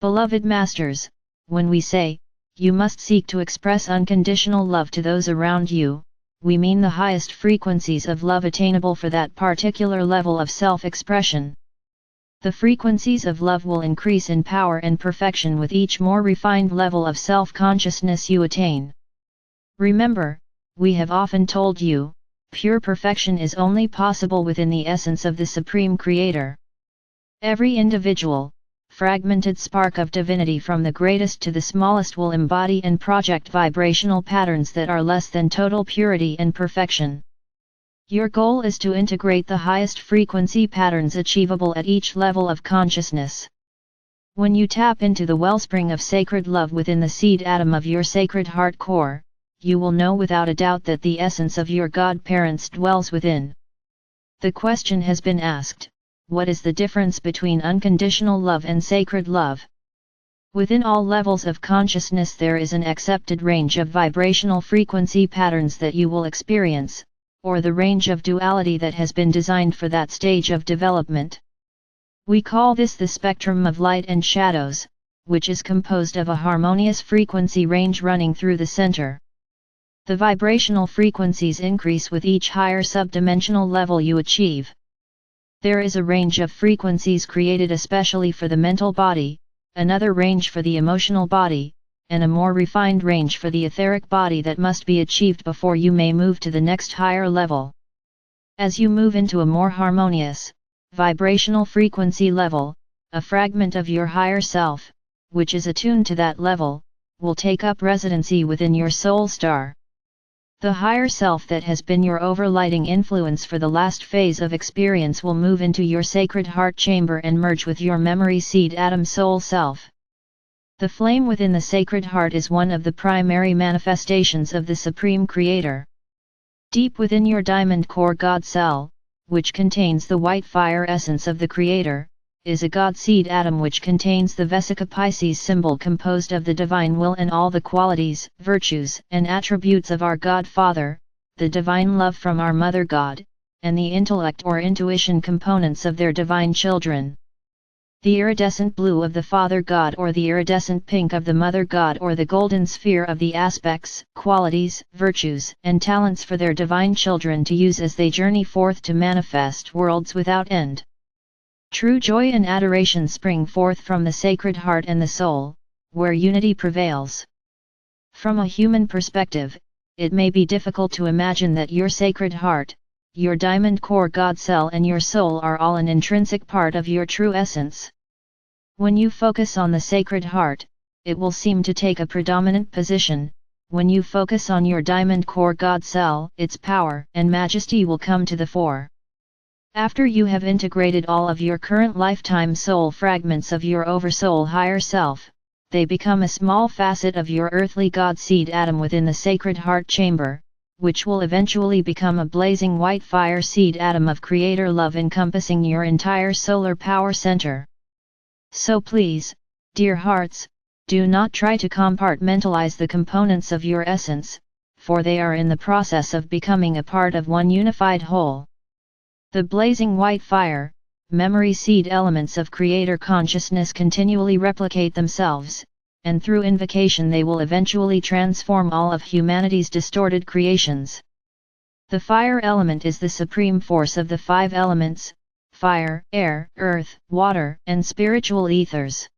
Beloved Masters, when we say, you must seek to express unconditional love to those around you, we mean the highest frequencies of love attainable for that particular level of self-expression. The frequencies of love will increase in power and perfection with each more refined level of self-consciousness you attain. Remember, we have often told you, pure perfection is only possible within the essence of the Supreme Creator. Every individual, fragmented spark of divinity from the greatest to the smallest will embody and project vibrational patterns that are less than total purity and perfection. Your goal is to integrate the highest frequency patterns achievable at each level of consciousness. When you tap into the wellspring of sacred love within the seed atom of your sacred heart core, you will know without a doubt that the essence of your God parents dwells within. The question has been asked, what is the difference between unconditional love and sacred love? Within all levels of consciousness there is an accepted range of vibrational frequency patterns that you will experience, or the range of duality that has been designed for that stage of development. We call this the spectrum of light and shadows, which is composed of a harmonious frequency range running through the center. The vibrational frequencies increase with each higher subdimensional level you achieve. There is a range of frequencies created especially for the mental body, another range for the emotional body, and a more refined range for the etheric body that must be achieved before you may move to the next higher level. As you move into a more harmonious, vibrational frequency level, a fragment of your higher self, which is attuned to that level, will take up residency within your soul star. The higher self that has been your overlighting influence for the last phase of experience will move into your sacred heart chamber and merge with your memory seed atom soul self. The flame within the sacred heart is one of the primary manifestations of the Supreme Creator. Deep within your diamond core God cell, which contains the white fire essence of the Creator, is a God seed atom which contains the Vesica Pisces symbol composed of the divine will and all the qualities, virtues, and attributes of our God Father, the divine love from our Mother God, and the intellect or intuition components of their divine children. The iridescent blue of the Father God or the iridescent pink of the Mother God or the golden sphere of the aspects, qualities, virtues, and talents for their divine children to use as they journey forth to manifest worlds without end. True joy and adoration spring forth from the sacred heart and the soul, where unity prevails. From a human perspective, it may be difficult to imagine that your sacred heart, your diamond core God cell and your soul are all an intrinsic part of your true essence. When you focus on the sacred heart, it will seem to take a predominant position. When you focus on your diamond core God cell, its power and majesty will come to the fore. After you have integrated all of your current lifetime soul fragments of your oversoul higher self, they become a small facet of your earthly God seed atom within the sacred heart chamber, which will eventually become a blazing white fire seed atom of Creator love encompassing your entire solar power center. So please, dear hearts, do not try to compartmentalize the components of your essence, for they are in the process of becoming a part of one unified whole. The blazing white fire, memory seed elements of Creator consciousness continually replicate themselves, and through invocation they will eventually transform all of humanity's distorted creations. The fire element is the supreme force of the five elements: fire, air, earth, water, and spiritual ethers.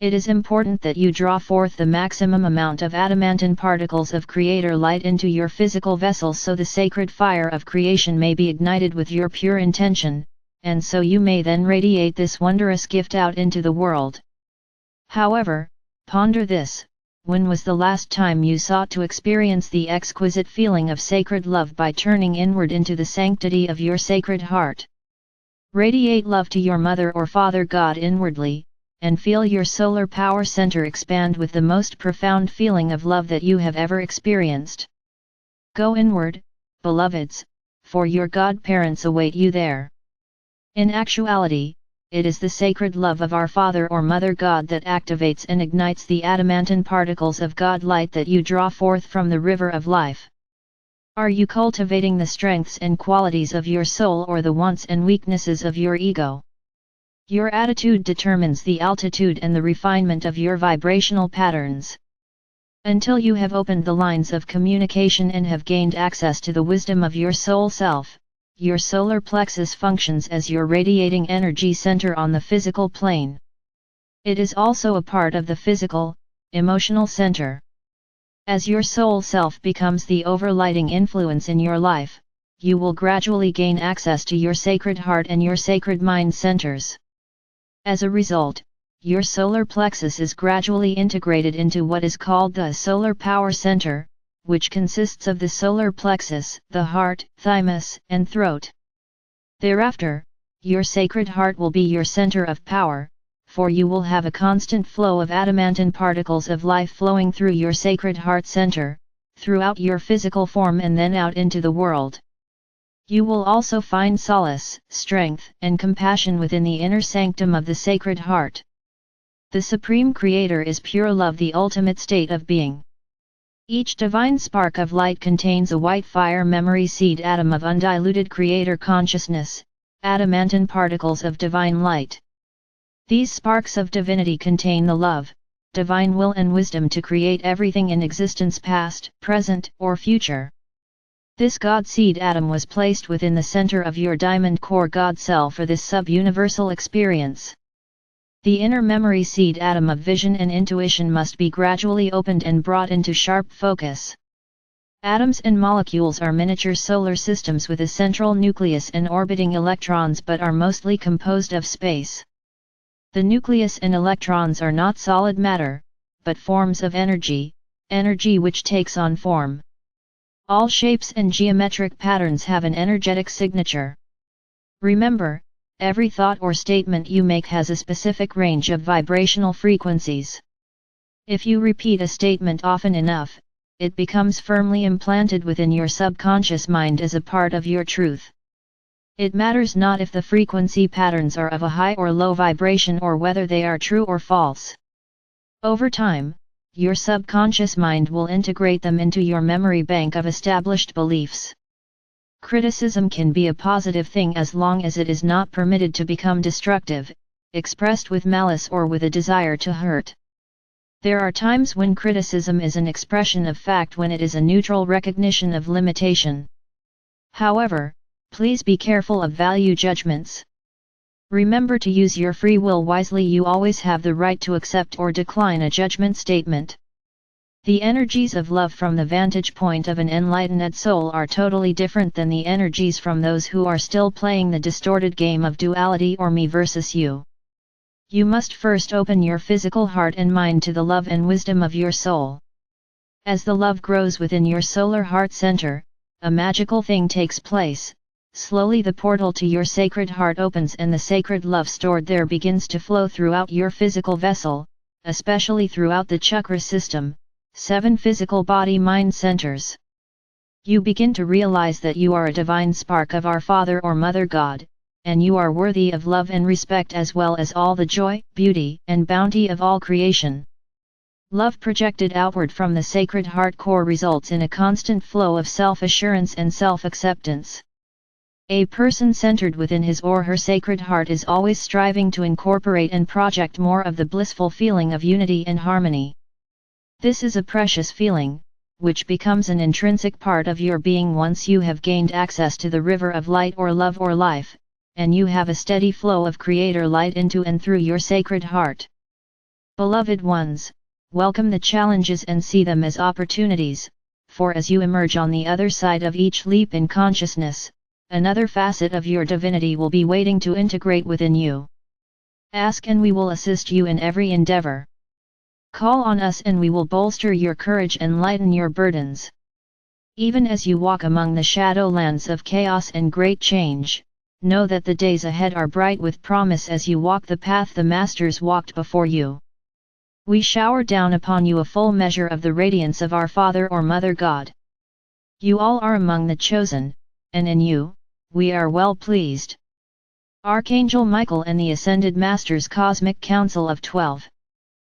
It is important that you draw forth the maximum amount of adamantine particles of Creator light into your physical vessel so the sacred fire of creation may be ignited with your pure intention, and so you may then radiate this wondrous gift out into the world. However, ponder this: when was the last time you sought to experience the exquisite feeling of sacred love by turning inward into the sanctity of your sacred heart? Radiate love to your Mother or Father God inwardly, and feel your solar power center expand with the most profound feeling of love that you have ever experienced. Go inward, beloveds, for your God parents await you there. In actuality, it is the sacred love of our Father or Mother God that activates and ignites the adamantine particles of God light that you draw forth from the river of life. Are you cultivating the strengths and qualities of your soul or the wants and weaknesses of your ego? Your attitude determines the altitude and the refinement of your vibrational patterns. Until you have opened the lines of communication and have gained access to the wisdom of your soul self, your solar plexus functions as your radiating energy center on the physical plane. It is also a part of the physical, emotional center. As your soul self becomes the overlighting influence in your life, you will gradually gain access to your sacred heart and your sacred mind centers. As a result, your solar plexus is gradually integrated into what is called the solar power center, which consists of the solar plexus, the heart, thymus, and throat. Thereafter, your sacred heart will be your center of power, for you will have a constant flow of adamantine particles of life flowing through your sacred heart center, throughout your physical form and then out into the world. You will also find solace, strength, and compassion within the inner sanctum of the sacred heart. The Supreme Creator is pure love, the ultimate state of being. Each divine spark of light contains a white fire memory seed atom of undiluted Creator consciousness, adamantine particles of divine light. These sparks of divinity contain the love, divine will and wisdom to create everything in existence, past, present, or future. This God seed atom was placed within the center of your diamond core God cell for this sub-universal experience. The inner memory seed atom of vision and intuition must be gradually opened and brought into sharp focus. Atoms and molecules are miniature solar systems with a central nucleus and orbiting electrons, but are mostly composed of space. The nucleus and electrons are not solid matter, but forms of energy, energy which takes on form. All shapes and geometric patterns have an energetic signature. Remember, every thought or statement you make has a specific range of vibrational frequencies. If you repeat a statement often enough, it becomes firmly implanted within your subconscious mind as a part of your truth. It matters not if the frequency patterns are of a high or low vibration or whether they are true or false. Over time, your subconscious mind will integrate them into your memory bank of established beliefs. Criticism can be a positive thing as long as it is not permitted to become destructive, expressed with malice or with a desire to hurt. There are times when criticism is an expression of fact, when it is a neutral recognition of limitation. However, please be careful of value judgments. Remember to use your free will wisely. You always have the right to accept or decline a judgment statement. The energies of love from the vantage point of an enlightened soul are totally different than the energies from those who are still playing the distorted game of duality or me versus you. You must first open your physical heart and mind to the love and wisdom of your soul. As the love grows within your solar heart center, a magical thing takes place. Slowly the portal to your sacred heart opens and the sacred love stored there begins to flow throughout your physical vessel, especially throughout the chakra system, 7 physical body-mind centers. You begin to realize that you are a divine spark of our Father or Mother God, and you are worthy of love and respect as well as all the joy, beauty, and bounty of all creation. Love projected outward from the sacred heart core results in a constant flow of self-assurance and self-acceptance. A person centered within his or her sacred heart is always striving to incorporate and project more of the blissful feeling of unity and harmony. This is a precious feeling, which becomes an intrinsic part of your being once you have gained access to the river of light or love or life, and you have a steady flow of Creator light into and through your sacred heart. Beloved ones, welcome the challenges and see them as opportunities, for as you emerge on the other side of each leap in consciousness, another facet of your divinity will be waiting to integrate within you. Ask and we will assist you in every endeavor. Call on us and we will bolster your courage and lighten your burdens. Even as you walk among the shadowlands of chaos and great change, know that the days ahead are bright with promise as you walk the path the Masters walked before you. We shower down upon you a full measure of the radiance of our Father or Mother God. You all are among the chosen, and in you, we are well pleased. Archangel Michael and the Ascended Masters Cosmic Council of 12.